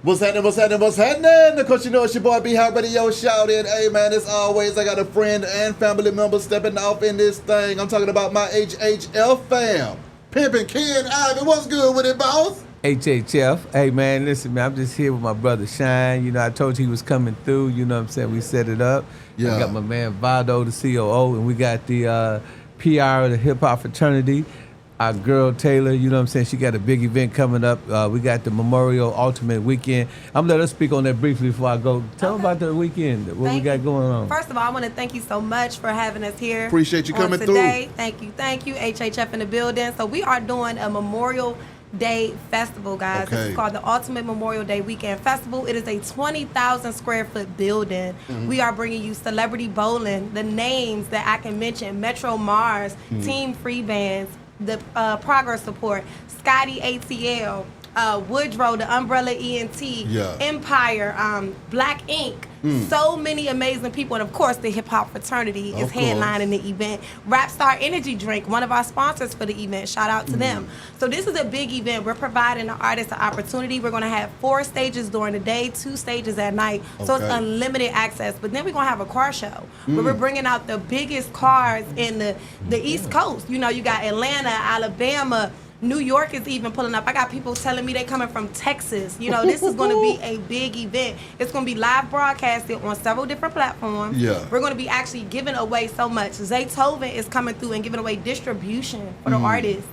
What's happening? What's happening? What's happening? Of course, you know it's your boy B Hot Radio shouting. Hey man, as always, I got a friend and family member stepping off in this thing. I'm talking about my HHF fam. Pimpin, Ken, Ivan, what's good with it, boss? HHF. Hey man, listen man, I'm just here with my brother Shine. You know, I told you he was coming through, you know what I'm saying? We set it up. Yeah. I got my man Vado, the COO, and we got the PR of the hip hop fraternity. Our girl Taylor, you know what I'm saying? She got a big event coming up. We got the Memorial Ultimate Weekend. I'm gonna let her speak on that briefly before I go. Tell them about the weekend, what we got going on. First of all, I want to thank you so much for having us here. Appreciate you coming today. through. Thank you, HHF in the building. So we are doing a Memorial Day Festival, guys. Okay. This is called the Ultimate Memorial Day Weekend Festival. It is a 20,000 square foot building. Mm-hmm. We are bringing you celebrity bowling, the names that I can mention: Metro Mars, Team Free Bands, the Progress Support, Scotty ATL, Woodrow, the Umbrella ENT, Yeah. Empire, Black Ink. So many amazing people, and of course the hip hop fraternity is Of course. headlining the event. Rapstar Energy Drink, one of our sponsors for the event. Shout out to them. So this is a big event. We're providing the artists an opportunity. We're going to have 4 stages during the day, 2 stages at night. So it's Okay. unlimited access. But then we're going to have a car show where we're bringing out the biggest cars in the East Coast. You know, you got Atlanta, Alabama, New York is even pulling up. I got people telling me they coming from Texas. You know, this is going to be a big event. It's going to be live broadcasted on several different platforms. Yeah. We're going to be actually giving away so much. Zaytoven is coming through and giving away distribution for the artists.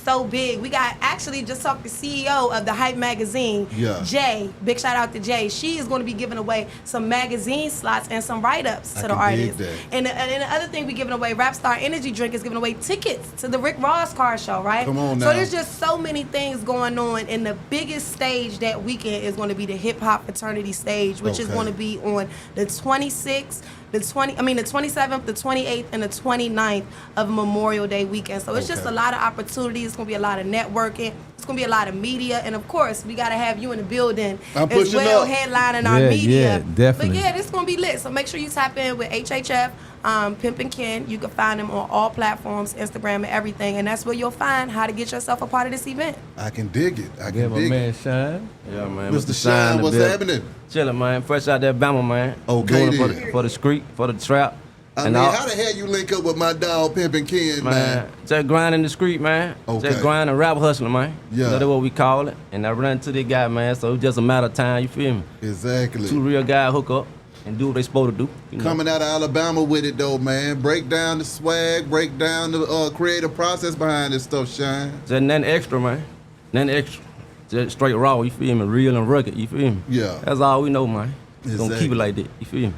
So big. We got actually just talked to CEO of the Hype magazine, Yeah. Jay. Big shout out to Jay. She is going to be giving away some magazine slots and some write-ups I to the can dig artists. that. And the other thing we giving away, Rapstar Energy Drink is giving away tickets to the Rick Ross car show, right? Come on So now. there's just so many things going on, and the biggest stage that weekend is going to be the hip hop fraternity stage, which is Okay. going to be on the 26th, the 27th, the 28th, and the 29th of Memorial Day weekend. So it's just Okay. a lot of opportunities. It's going to be a lot of networking. It's going to be a lot of media, and of course, we got to have you in the building I'm as pushing well, up. headlining our Yeah, media. yeah, definitely. But yeah, this is going to be lit. So make sure you tap in with HHF, Pimpin Ken. You can find them on all platforms, Instagram and everything, and that's where you'll find how to get yourself a part of this event. I can dig it. I Yeah, can my dig man it. Shine. Yeah, man. Mr. Shine, what's happening? Chilling, man. Fresh out that Bama, man. Okay, Doing it then. for the street, for the trap. I and mean, all- how the hell you link up with my dog Pimpin Ken, man? Just grinding the street, man. Okay. Just grinding, rap hustling, man. Yeah. That's what we call it. And I run to this guy, man. So it's just a matter of time. You feel me? Exactly. 2 real guys hook up and do what they supposed to do. You know? Coming out of Alabama with it though, man. Break down the swag, break down the creative process behind this stuff, Shine. Just nothing extra, man. Nothing extra. Just straight raw. You feel me? Real and rugged. You feel me? Yeah. That's all we know, man. Gonna keep Exactly. it like that. You feel me?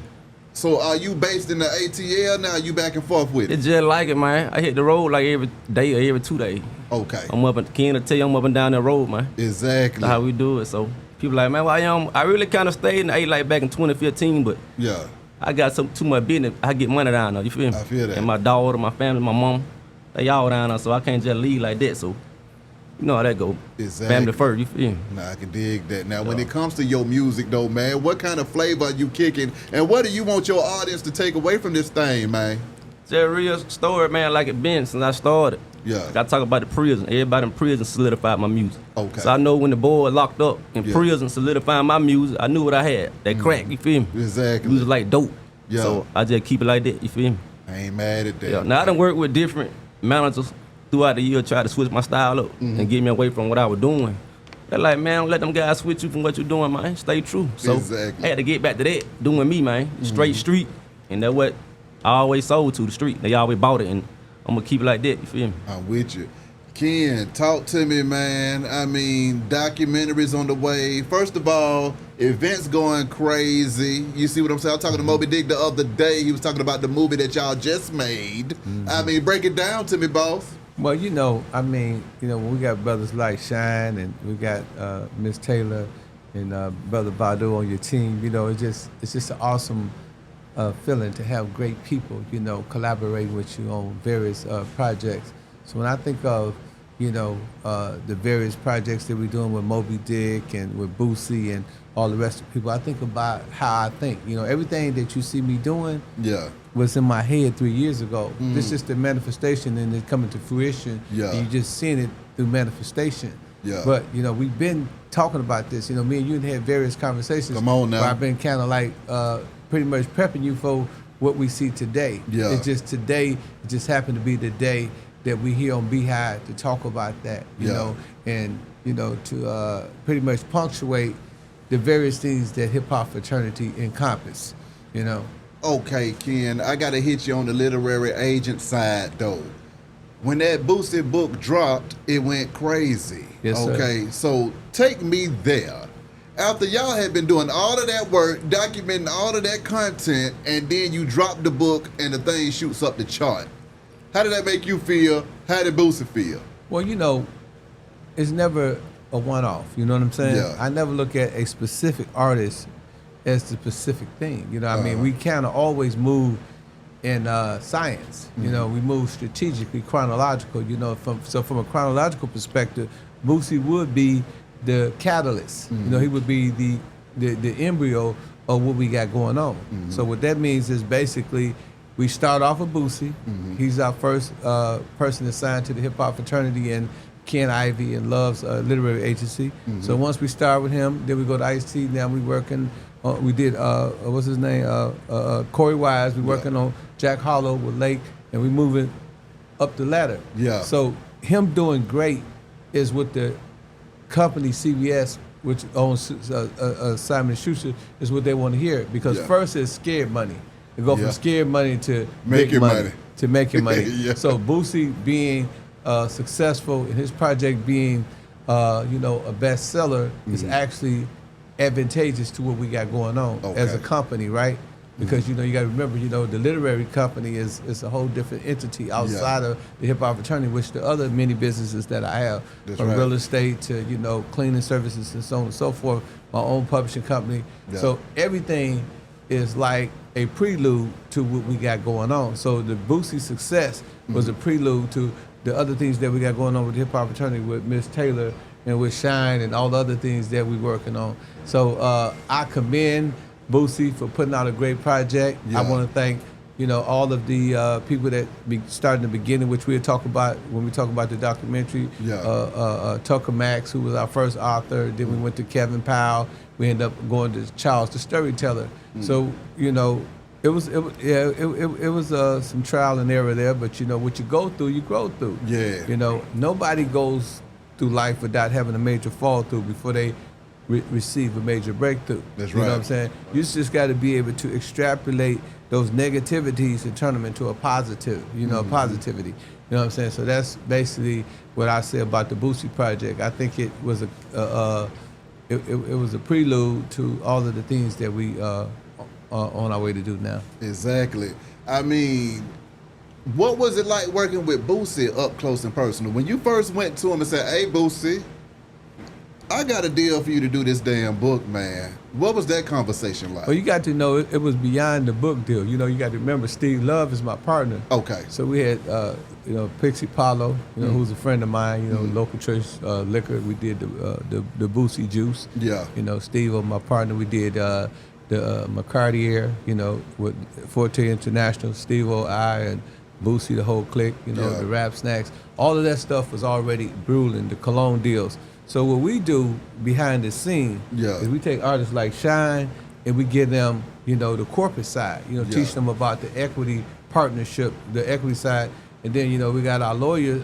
So are you based in the ATL now? You back and forth with it? It's just like it, man. I hit the road like every day or every 2 days. Okay. I'm up and Ken to tell you I'm up and down that road, man. Exactly. That's how we do it. So people like, man, why I really kind of stayed in the A like back in 2015, but Yeah. I got too much business. I get money down there. You feel me? I feel that. And my daughter, my family, my mom, they all down there, so I can't just leave like that. So you know how that go. Exactly. Family first. You feel me? Nah, I can dig that. Now, when it comes to your music, though, man, what kind of flavor are you kicking, and what do you want your audience to take away from this thing, man? It's a real story, man, like it been since I started. Yeah. I talk about the prison. Everybody in prison solidified my music. Okay. So I know when the boy locked up in Yeah. prison solidifying my music, I knew what I had. That crack, you feel me? Exactly. Music like dope. Yeah. So I just keep it like that, you feel me? I ain't mad at that. Yeah. Now I done worked with different managers throughout the year, try to switch my style up and get me away from what I was doing. They're like, man, don't let them guys switch you from what you're doing, man. Stay true. So Exactly. I had to get back to that, doing me, man. Straight street. And that's what I always sold to the street. They always bought it, and I'm gonna keep it like that, you feel me? I'm with you. Ken, talk to me, man. I mean, documentaries on the way. First of all, events going crazy. You see what I'm saying? I was talking to Moby Dick the other day. He was talking about the movie that y'all just made. I mean, break it down to me, boss. Well, you know, I mean, you know, when we got brothers like Shine and we got Miss Taylor and Brother Badu on your team, you know, it's just an awesome feeling to have great people, you know, collaborating with you on various projects. So when I think of, you know, the various projects that we're doing with Moby Dick and with Boosie and all the rest of the people, I think about how I think. You know, everything that you see me doing Yeah. was in my head 3 years ago. This is the manifestation and it coming to fruition. Yeah. And you just seeing it through manifestation. Yeah. But, you know, we've been talking about this. You know, me and you had various conversations. Come on now. Where I've been kind of like pretty much prepping you for what we see today. Yeah. It's just today, it just happened to be the day that we here on Beehive to talk about that, you know, and, you know, to pretty much punctuate the various things that hip-hop fraternity encompass, you know. Okay, Ken, I got to hit you on the literary agent side, though. When that Boosie book dropped, it went crazy. Yes, sir. Okay, so take me there. After y'all had been doing all of that work, documenting all of that content, and then you drop the book and the thing shoots up the chart. How did that make you feel? How did Boosie feel? Well, you know, it's never a one-off. You know what I'm saying? Yeah. I never look at a specific artist as the specific thing. You know what I mean? We kind of always move in science. You know, we move strategically, chronological. You know, from a chronological perspective, Boosie would be the catalyst. You know, he would be the embryo of what we got going on. So what that means is basically we start off with Boosie. He's our first person assigned to the hip hop fraternity and Ken Ivy and Love's literary agency. So once we start with him, then we go to Ice-T. Now we working. We did what's his name? Corey Wise. We working on Jack Harlow with Lake, and we moving up the ladder. Yeah. So him doing great is with the company CBS, which owns Simon & Schuster, is what they want to hear, because first it's scared money. They go from scared money to Making big money. to making money. Yeah. So Boosie being successful and his project being, you know, a bestseller is actually advantageous to what we got going on as a company, right? Because you know, you got to remember, you know, the literary company is a whole different entity outside of the hip hop fraternity, which the other many businesses that I have, from real estate to, you know, cleaning services and so on and so forth, my own publishing company. So everything is like a prelude to what we got going on. So the Boosie success was a prelude to the other things that we got going on with the hip hop fraternity, with Miss Taylor and with Shine and all the other things that we working on. So I commend Boosie for putting out a great project. I want to thank, you know, all of the people that started in the beginning, which we'll talk about when we talk about the documentary. Tucker Max, who was our first author. Then we went to Kevin Powell. We ended up going to Charles, the storyteller. So, you know, it was some trial and error there, but you know, what you go through, you grow through. Yeah. You know, nobody goes through life without having a major fall through before they receive a major breakthrough. That's You right. know what I'm saying? You just got to be able to extrapolate those negativities and turn them into a positive, you know, positivity. You know what I'm saying? So that's basically what I say about the Boosie project. I think it was it was a prelude to all of the things that we are on our way to do now. Exactly. I mean, what was it like working with Boosie up close and personal? When you first went to him and said, "Hey, Boosie, I got a deal for you to do this damn book, man." What was that conversation like? Well, you got to know it was beyond the book deal. You know, you got to remember Steve Love is my partner. Okay. So we had, you know, Pixie Paulo, you know, who's a friend of mine. You know, local church liquor. We did the Boosie juice. Yeah. You know, Steve was my partner. We did the McCartier. You know, with Forte International. Steve I and Boosie, the whole clique. You know, the rap snacks. All of that stuff was already brewing. The cologne deals. So what we do behind the scene is we take artists like Shine and we give them, you know, the corporate side, you know, teach them about the equity partnership, the equity side. And then, you know, we got our lawyer,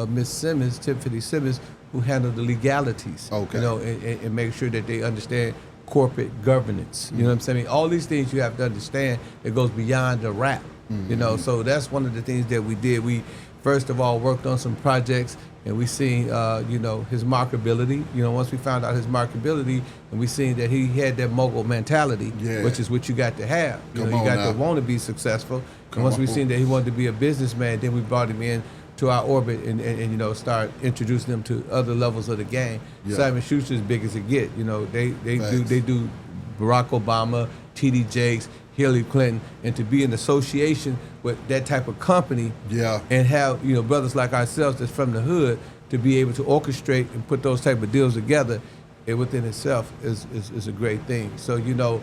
Miss Simmons, Tiffany Simmons, who handle the legalities, you know, and make sure that they understand corporate governance. You know what I'm saying? All these things you have to understand that goes beyond the rap, you know. So that's one of the things that we did. We, first of all, worked on some projects. And we seen, you know, his marketability. You know, once we found out his marketability, and we seen that he had that mogul mentality, which is what you got to have. You know, you got to want to be successful. And once we seen that he wanted to be a businessman, then we brought him in to our orbit and you know, start introducing him to other levels of the game. Simon Schuster is big as it get. You know, they do Barack Obama, T.D. Jakes, Hillary Clinton, and to be in association with that type of company, and have, you know, brothers like ourselves that's from the hood to be able to orchestrate and put those type of deals together, it within itself is a great thing. So, you know,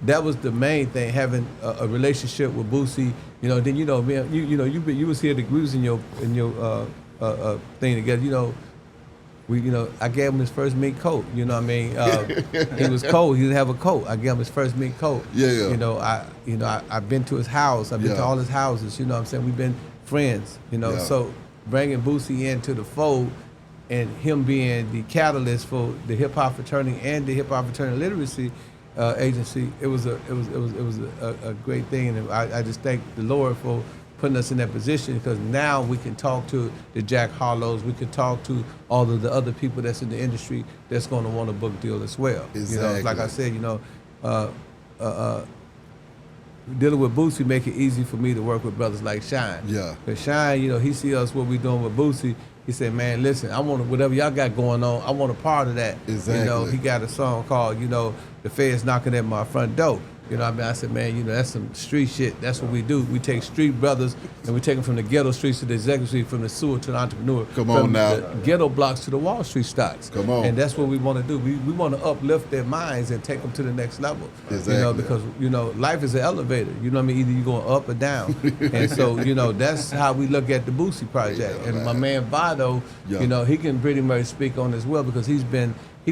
that was the main thing, having a relationship with Boosie. You know, then, you know, man, you was here, we was in your thing together. You know, I gave him his first mink coat. You know what I mean? He was cold. He didn't have a coat. I gave him his first mink coat. Yeah. I've been to his house. I've been to all his houses. You know what I'm saying? We've been friends. So bringing Boosie into the fold and him being the catalyst for the hip hop fraternity and the hip hop fraternity literacy agency, it was a great thing, and I just thank the Lord for putting us in that position, because now we can talk to the Jack Harlows, we can talk to all of the other people that's in the industry that's going to want a book deal as well. Exactly. Like I said, dealing with Boosie make it easy for me to work with brothers like Shine. Yeah. Because Shine, he see us what we doing with Boosie. He said, man, listen, I want whatever y'all got going on, I want a part of that. Exactly. He got a song called, The Feds Knocking at My Front Door. You know what I mean? I said, man, that's some street shit. That's what we do. We take street brothers and we take them from the ghetto streets to the executive street, from the sewer to the entrepreneur. Come on from now. the ghetto blocks to the Wall Street stocks. Come on. And that's what we want to do. We want to uplift their minds and take them to the next level. Exactly. Because, life is an elevator. You know what I mean? Either you're going up or down. And so, that's how we look at the Boosie project. Yeah, and my man Vado, Yeah. he can pretty much speak on as well, because he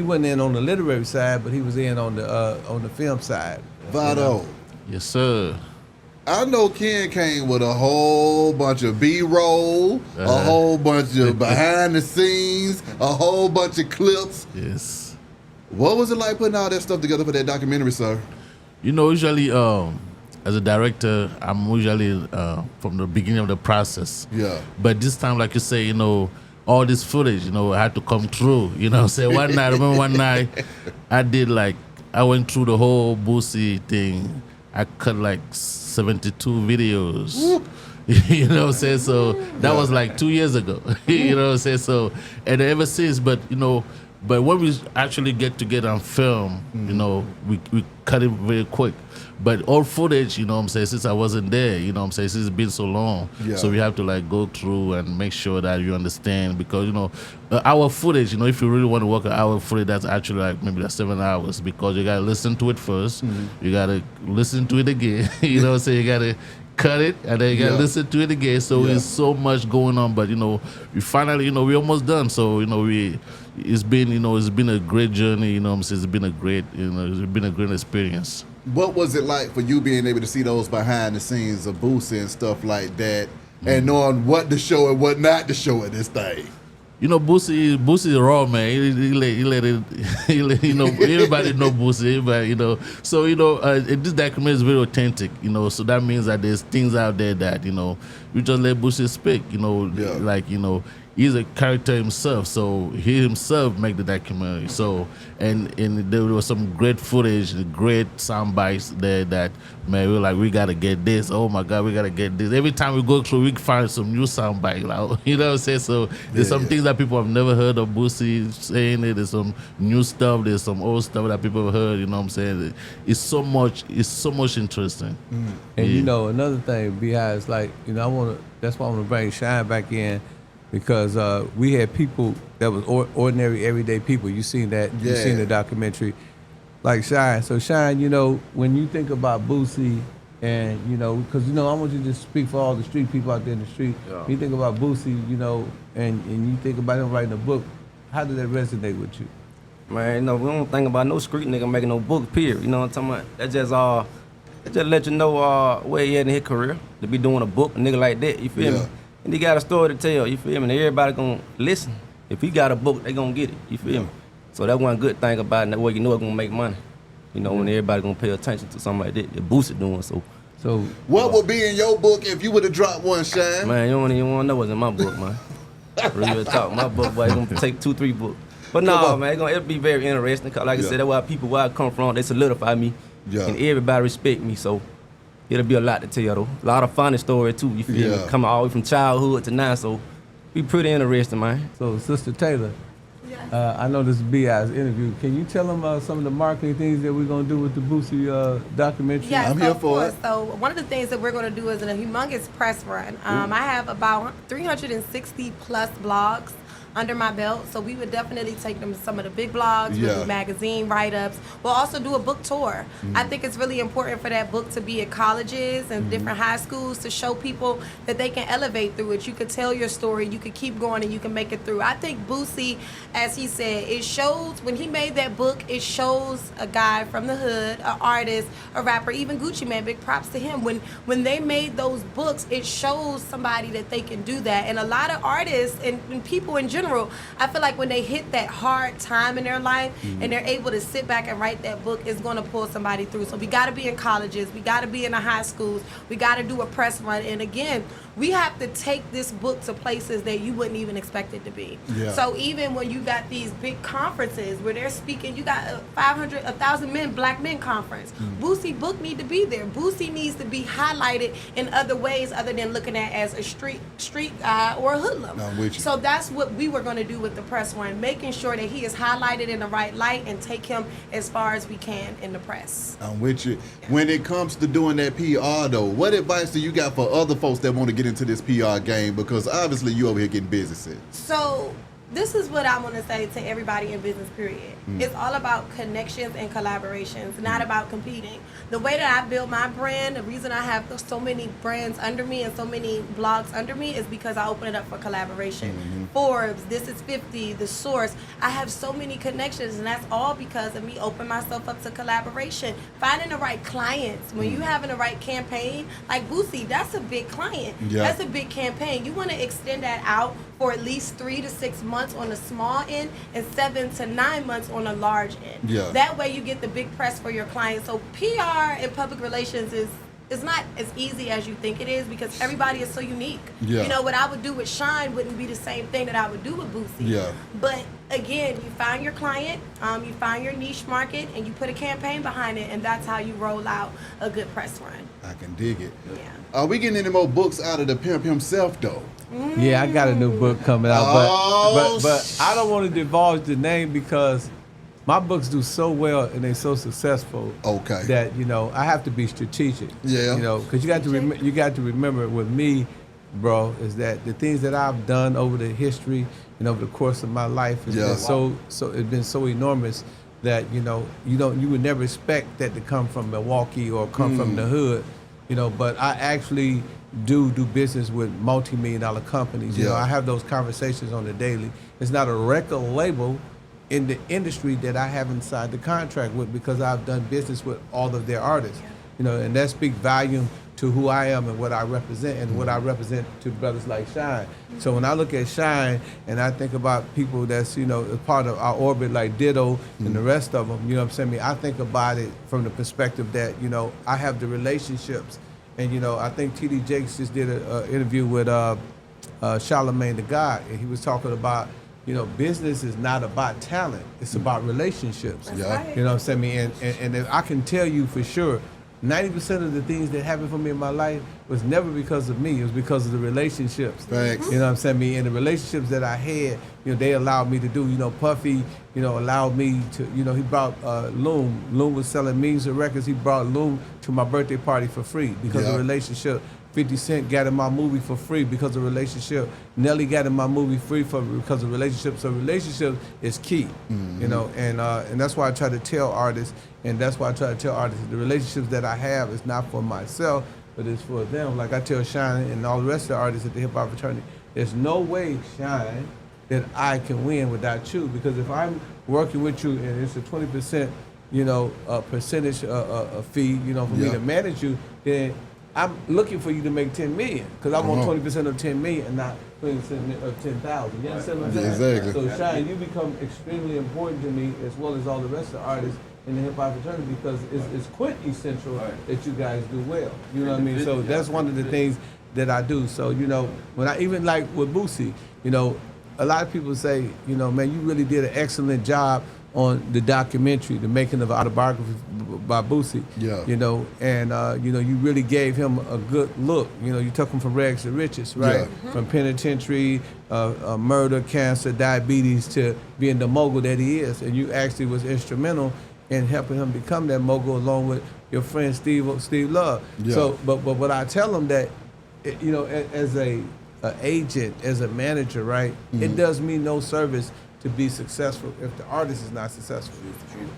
wasn't in on the literary side, but he was in on the film side. Vado. Yes, sir. I know Ken came with a whole bunch of B-roll, a whole bunch of behind the scenes, a whole bunch of clips. Yes. What was it like putting all that stuff together for that documentary, sir? Usually, as a director, I'm usually from the beginning of the process. Yeah. But this time, like you say, all this footage, had to come through. Say one night, I remember one night, I went through the whole Boosie thing. I cut like 72 videos. So that was like 2 years ago. So, and ever since, but when we actually get together and film, we cut it very quick. But all footage, since I wasn't there, since it's been so long. Yeah. So we have to go through and make sure that you understand, because, our footage, if you really want to work on our footage, that's actually maybe 7 hours, because you got to listen to it first. You got to listen to it again. So you got to cut it and then you got to listen to it again. So there's so much going on, but, we finally, we're almost done. So, it's been a great journey, it's been a great experience. What was it like for you being able to see those behind the scenes of Boosie and stuff like that, and knowing what to show and what not to show at this thing? Boosie raw, man. He let it. Everybody know Boosie. Everybody, So this documentary is very authentic. So that means that there's things out there that we just let Boosie speak. He's a character himself, so he himself make the documentary. So and there was some great footage, great sound bites there that, man, we were like, we gotta get this. Oh my God, we gotta get this. Every time we go through, we find some new sound bite. You know what I'm saying? So there's some things that people have never heard of Boosie saying it. There's some new stuff. There's some old stuff that people have heard. You know what I'm saying? It's so much interesting. And another thing, Beehive, is that's why I want to bring Shine back in. Because we had people that was ordinary, everyday people. You seen that? Yeah. You seen the documentary, like Shine. So Shine, when you think about Boosie, and because I want you to speak for all the street people out there in the street. Yeah. When you think about Boosie, and you think about him writing a book, how did that resonate with you? Man, we don't think about no street nigga making no book, period. You know what I'm talking about? That just let you know where he at in his career to be doing a book, a nigga like that. You feel me? And he got a story to tell, you feel me? And everybody gonna listen. If he got a book, they gonna get it, you feel me? So that's one good thing about it, that way you know it's gonna make money. When everybody gonna pay attention to something like that, the Boosie doing so. So what would be in your book if you would have dropped one, Shine? Man, you don't even wanna know what's in my book, man. Real talk, my book, boy, it's gonna take 2-3 books. But no, man, it'll be very interesting, cause like I said, that's why people, where I come from, they solidify me. Yeah. And everybody respect me, so it'll be a lot to tell, though. A lot of funny stories, too, you feel me? Coming all the way from childhood to now, so be pretty interesting, man. So, Sister Taylor, I know this is B.I.'s interview. Can you tell them some of the marketing things that we're going to do with the Boosie documentary? Yeah, I'm here for it. So one of the things that we're going to do is a humongous press run. I have about 360 plus blogs under my belt. So we would definitely take them to some of the big blogs, we'll Yeah. do magazine write-ups. We'll also do a book tour. I think it's really important for that book to be at colleges and different high schools to show people that they can elevate through it. You could tell your story, you could keep going, and you can make it through. I think Boosie, as he said, it shows, when he made that book, it shows a guy from the hood, an artist, a rapper, even Gucci Mane, big props to him. When they made those books, it shows somebody that they can do that. And a lot of artists and people in general, I feel like when they hit that hard time in their life and they're able to sit back and write that book, it's going to pull somebody through. So we got to be in colleges, we got to be in the high schools, we got to do a press run. And again, we have to take this book to places that you wouldn't even expect it to be. Yeah. So even when you got these big conferences where they're speaking, you got a 1,000 men, black men conference. Boosie book need to be there. Boosie needs to be highlighted in other ways other than looking at as a street guy or a hoodlum. I'm with you. So that's what we were going to do with the press run, making sure that he is highlighted in the right light and take him as far as we can in the press. I'm with you. When it comes to doing that PR though, what advice do you got for other folks that want to get into this PR game? Because obviously you over here getting busy, sis. So this is what I want to say to everybody in business, period. It's all about connections and collaborations, not about competing. The way that I build my brand, the reason I have so many brands under me and so many blogs under me is because I open it up for collaboration. Forbes, This Is 50, The Source. I have so many connections, and that's all because of me opening myself up to collaboration. Finding the right clients. When you having the right campaign, like Boosie, that's a big client. Yeah. That's a big campaign. You want to extend that out for at least 3 to 6 months on the small end and 7 to 9 months on a large end. Yeah. That way you get the big press for your clients. So PR and public relations is not as easy as you think it is because everybody is so unique. Yeah. You know, what I would do with Shine wouldn't be the same thing that I would do with Boosie. Yeah. But again, you find your client, you find your niche market, and you put a campaign behind it, and that's how you roll out a good press run. I can dig it. Yeah. Are we getting any more books out of the pimp himself though? Yeah, I got a new book coming out, Oh, but I don't want to divulge the name because my books do so well and they're so successful. Okay. That I have to be strategic. Yeah. Because you got to remember with me, bro, is that the things that I've done over the history and over the course of my life has been so it's been so enormous that you would never expect that to come from Milwaukee or come from the hood. But I actually do business with multi-million-dollar companies. Yeah. I have those conversations on the daily. It's not a record label in the industry that I haven't signed the contract with because I've done business with all of their artists. And that speaks volume to who I am and what I represent and what I represent to brothers like Shine. So when I look at Shine and I think about people that's, a part of our orbit like Ditto and the rest of them, I think about it from the perspective that, I have the relationships. And, I think T.D. Jakes just did an interview with Charlamagne the God, and he was talking about, business is not about talent, it's about relationships. That's Yeah. right. You know what I'm saying? And if I can tell you for sure, 90% of the things that happened for me in my life was never because of me. It was because of the relationships. Thanks. You know what I'm saying? And the relationships that I had, they allowed me to do. Puffy, allowed me to, he brought Loom. Loom was selling millions of records. He brought Loom to my birthday party for free because of the relationship. 50 Cent got in my movie for free because of relationship. Nelly got in my movie free because of relationship. So relationship is key, and that's why I try to tell artists, the relationships that I have is not for myself, but it's for them. Like I tell Shine and all the rest of the artists at the Hip Hop Fraternity, there's no way, Shine, that I can win without you, because if I'm working with you and it's a 20%, percentage fee, for me to manage you, then I'm looking for you to make 10 million because I want 20% of 10 million and not 20% of 10,000. You understand what I'm saying? Exactly. So Shine, you become extremely important to me as well as all the rest of the artists in the hip hop fraternity because it's quintessential that you guys do well. You know what I mean? So that's one of the things that I do. So when I even like with Boosie, a lot of people say, man, you really did an excellent job on the documentary, the making of Autobiography by Boosie. Yeah. You really gave him a good look. You took him from rags to riches, right? Yeah. From penitentiary, murder, cancer, diabetes to being the mogul that he is. And you actually was instrumental in helping him become that mogul along with your friend Steve Love. Yeah. So, but what I tell him that, as a an agent, as a manager, right? It does me no service to be successful if the artist is not successful.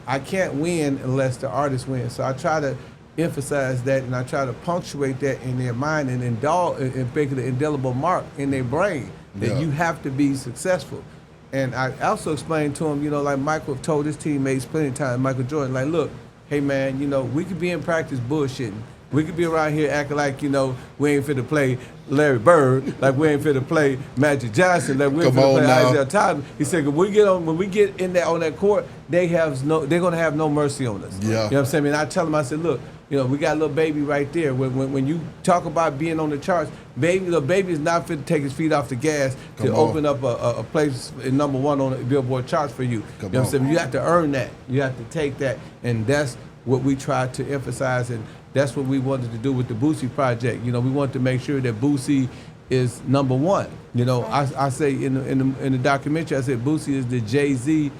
I can't win unless the artist wins. So I try to emphasize that, and I try to punctuate that in their mind and make it an indelible mark in their brain that you have to be successful. And I also explained to them, you know, like Michael told his teammates plenty of times, Michael Jordan, like, look, hey man, you know, we could be in practice bullshitting. We could be around here acting like, you know, we ain't fit to play Larry Bird, like we ain't fit to play Magic Johnson, like we ain't fit to play Isaiah Thomas. He said, when we get in there on that court, they're gonna have no mercy on us. Yeah. You know what I'm saying? And I tell them, I said, look, you know, we got a little baby right there. When you talk about being on the charts, the baby is not fit to take his feet off the gas to open up a place in number one on the Billboard charts for you. You know what I'm saying? You have to earn that. You have to take that, and that's what we try to emphasize, and that's what we wanted to do with the Boosie project. You know, we wanted to make sure that Boosie is number one. You know, I say in the documentary, I said Boosie is the Jay-Z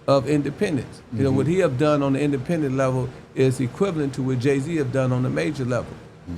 of independence. You know, what he have done on the independent level is equivalent to what Jay-Z have done on the major level.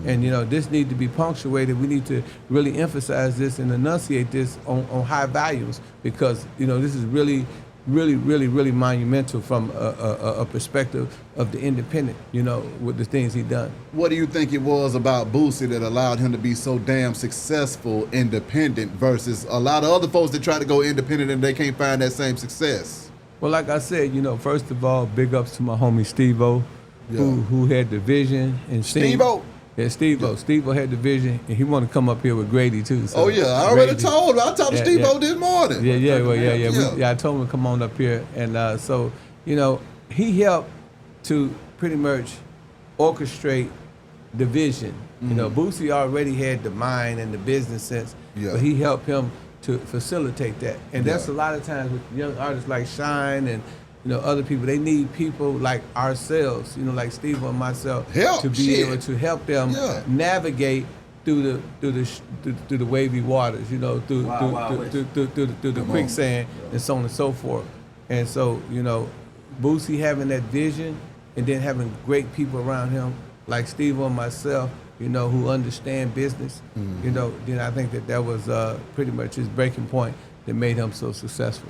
And, you know, this need to be punctuated. We need to really emphasize this and enunciate this on high values, because, you know, this is really monumental from a perspective of the independent, you know, with the things he done. What do you think it was about Boosie that allowed him to be so damn successful independent versus a lot of other folks that try to go independent and they can't find that same success? Well, like I said, you know, first of all, big ups to my homie Steve-O, who had the vision. And Steve-O? Yeah, Steve-O. Steve-O had the vision, and he wanted to come up here with Grady, too. So I already told him. I talked to Steve-O this morning. I told him to come on up here. And so, you know, he helped to pretty much orchestrate the vision. You know, Boosie already had the mind and the business sense, but he helped him to facilitate that. And that's a lot of times with young artists like Shine and, you know, other people, they need people like ourselves, you know, like Steve and myself, to be able to help them navigate through the wavy waters, you know, through the quicksand and so on and so forth. And so, you know, Boosie having that vision and then having great people around him like Steve and myself, you know, who understand business, you know, then I think that was pretty much his breaking point that made him so successful.